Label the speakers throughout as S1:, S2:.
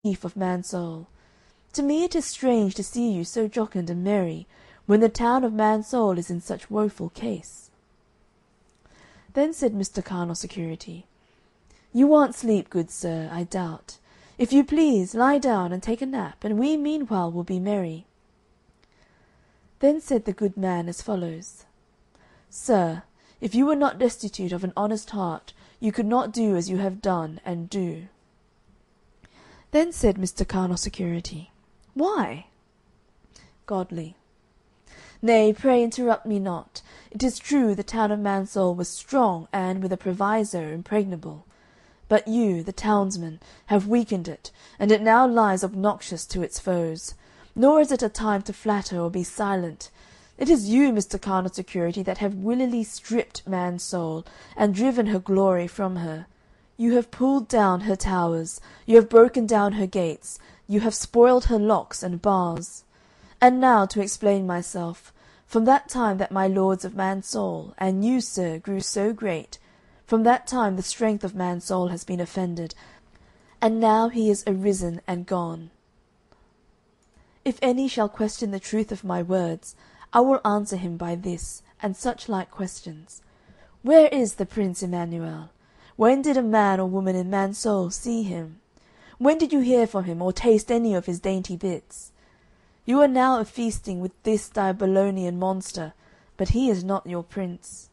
S1: chief of Mansoul. To me it is strange to see you so jocund and merry, when the town of Mansoul is in such woeful case." Then said Mr. Carnal Security, "You want sleep, good sir, I doubt. If you please, lie down and take a nap, and we meanwhile will be merry." Then said the good man as follows: "Sir, if you were not destitute of an honest heart, you could not do as you have done and do." Then said Mr. Carnal Security, "Why?" Godly: "Nay, pray interrupt me not. It is true the town of Mansoul was strong and, with a proviso, impregnable. But you, the townsmen, have weakened it, and it now lies obnoxious to its foes. Nor is it a time to flatter or be silent. It is you, Mr. Carnal Security, that have willily stripped Mansoul, and driven her glory from her. You have pulled down her towers, you have broken down her gates, you have spoiled her locks and bars. And now, to explain myself, from that time that my lords of Mansoul, and you, sir, grew so great, from that time the strength of Mansoul has been offended, and now he is arisen and gone. If any shall question the truth of my words, I will answer him by this, and such like questions. Where is the Prince Emmanuel? When did a man or woman in Mansoul see him? When did you hear from him, or taste any of his dainty bits? You are now a-feasting with this Diabolonian monster, but he is not your prince.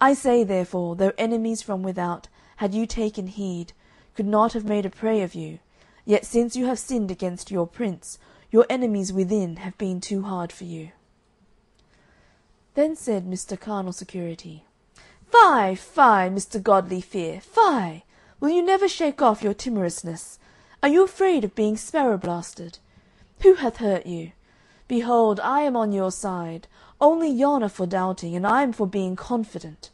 S1: I say, therefore, though enemies from without, had you taken heed, could not have made a prey of you, yet since you have sinned against your prince, your enemies within have been too hard for you." Then said Mr. Carnal Security, "Fie, fie, Mr. Godly Fear, fie! Will you never shake off your timorousness? Are you afraid of being sparrow-blasted? Who hath hurt you? Behold, I am on your side. Only yon are for doubting, and I am for being confident.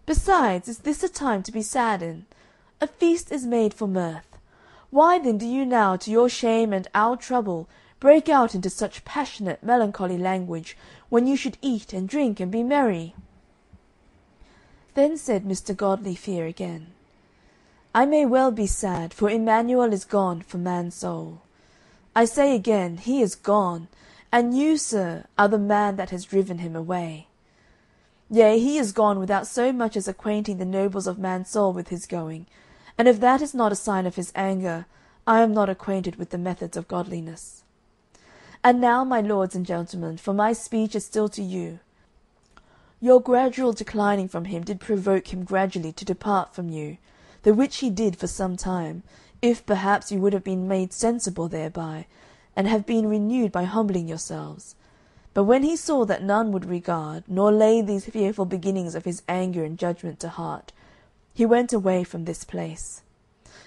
S1: Besides, is this a time to be sad in? A feast is made for mirth. Why then do you now, to your shame and our trouble, break out into such passionate, melancholy language, when you should eat and drink and be merry?" Then said Mr. Godly Fear again, "I may well be sad, for Emmanuel is gone from Mansoul. I say again, he is gone, and you, sir, are the man that has driven him away. Yea, he is gone without so much as acquainting the nobles of Mansoul with his going, and if that is not a sign of his anger, I am not acquainted with the methods of godliness. And now, my lords and gentlemen, for my speech is still to you. Your gradual declining from him did provoke him gradually to depart from you, the which he did for some time, if perhaps you would have been made sensible thereby, and have been renewed by humbling yourselves. But when he saw that none would regard, nor lay these fearful beginnings of his anger and judgment to heart, he went away from this place.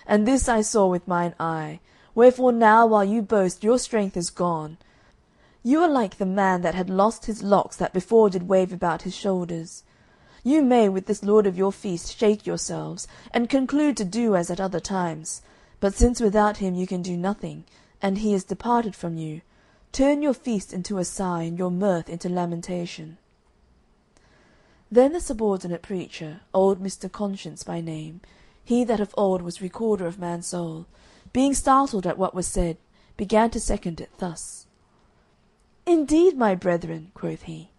S1: And this I saw with mine eye, wherefore now while you boast your strength is gone, you are like the man that had lost his locks that before did wave about his shoulders. You may with this lord of your feast shake yourselves, and conclude to do as at other times, but since without him you can do nothing, and he is departed from you, turn your feast into a sigh, and your mirth into lamentation." Then the subordinate preacher, old Mr. Conscience by name, he that of old was recorder of Mansoul, being startled at what was said, began to second it thus: "Indeed, my brethren," quoth he,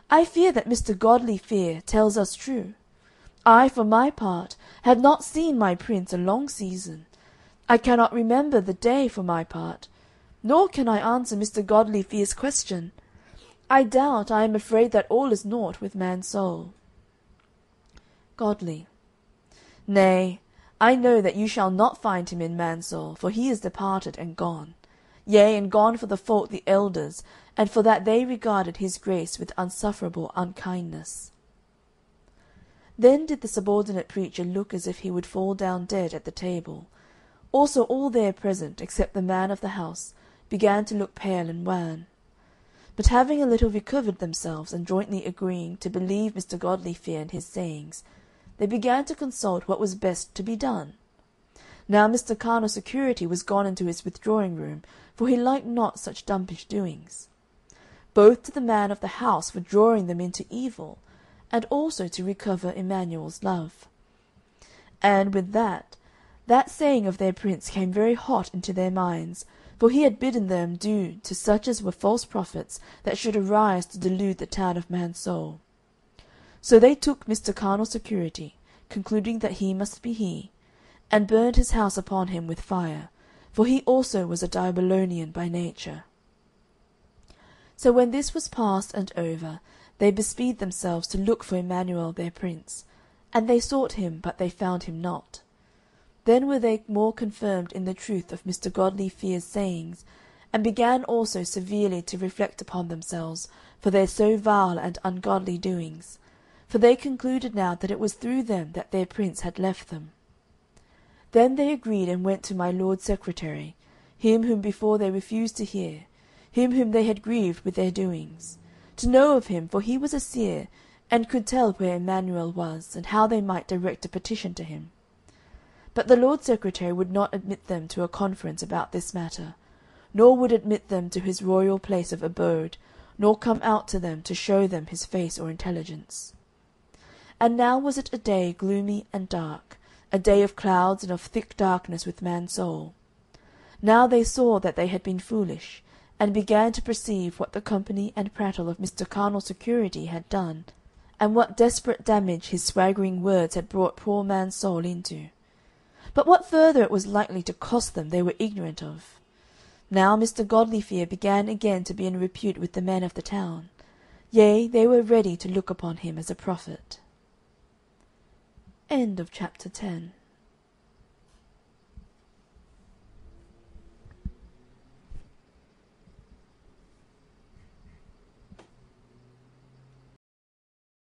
S1: "I fear that Mr. Godly Fear tells us true. I, for my part, had not seen my prince a long season. I cannot remember the day, for my part, nor can I answer Mr. Godly Fear's question. I doubt, I am afraid that all is naught with Mansoul." Godly: "Nay, I know that you shall not find him in Mansoul, for he is departed and gone. Yea, and gone for the fault the elders, and for that they regarded his grace with unsufferable unkindness." Then did the subordinate preacher look as if he would fall down dead at the table. Also all there present, except the man of the house, began to look pale and wan. But having a little recovered themselves, and jointly agreeing to believe Mr. Godly Fear in his sayings, they began to consult what was best to be done. Now Mr. Carnal Security was gone into his withdrawing room, for he liked not such dumpish doings. Both to the man of the house for drawing them into evil, and also to recover Emmanuel's love. And with that, That saying of their prince came very hot into their minds, for he had bidden them do to such as were false prophets that should arise to delude the town of Mansoul. So they took Mr. Carnal Security, concluding that he must be he, and burned his house upon him with fire, for he also was a Babylonian by nature. So when this was past and over, they besped themselves to look for Emmanuel their prince, and they sought him, but they found him not. Then were they more confirmed in the truth of Mr. Godly Fear's sayings, and began also severely to reflect upon themselves for their so vile and ungodly doings, for they concluded now that it was through them that their prince had left them. Then they agreed and went to my lord secretary, him whom before they refused to hear, him whom they had grieved with their doings, to know of him, for he was a seer, and could tell where Emmanuel was, and how they might direct a petition to him. But the lord secretary would not admit them to a conference about this matter, nor would admit them to his royal place of abode, nor come out to them to show them his face or intelligence. And now was it a day gloomy and dark, a day of clouds and of thick darkness with man's soul. Now they saw that they had been foolish, and began to perceive what the company and prattle of Mr. Carnal Security had done, and what desperate damage his swaggering words had brought poor man's soul into. But what further it was likely to cost them they were ignorant of. Now Mr. Godly Fear began again to be in repute with the men of the town. Yea, they were ready to look upon him as a prophet. End of chapter 10.